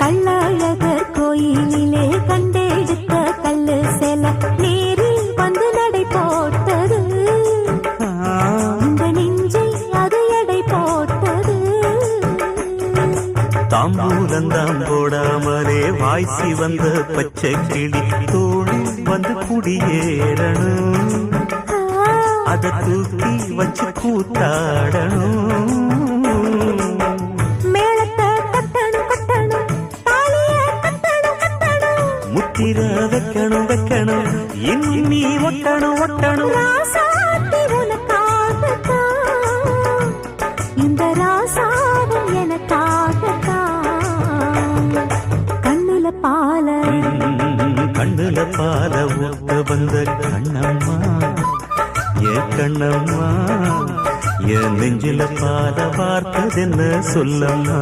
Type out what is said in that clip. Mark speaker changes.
Speaker 1: கள்ளழகர் கோயிலிலே கண்டெடுத்த கல்லு செல நேரில் வந்து நடை போட்டது இந்த நெஞ்சில் அது எடை போட்டது
Speaker 2: தாம்பூலந்தாம் போடாமலே வாய்ச்சி வந்த பச்சை கிளி தோழி வந்து குடியேறணும் அதை தூக்கி வச்சு கூத்தாடணும் முத்திர வைக்கணும் வைக்கணும் இன்னும் நீ ஒட்டணும் ஒட்டணும்
Speaker 1: இந்த ராசாவும் எனக்காகத்தான் கண்ணுல பால
Speaker 2: ஊட்ட வந்த கண்ணம்மா என் கண்ணம்மா என் நெஞ்சில பால பார்த்ததென்ன சொல்லம்மா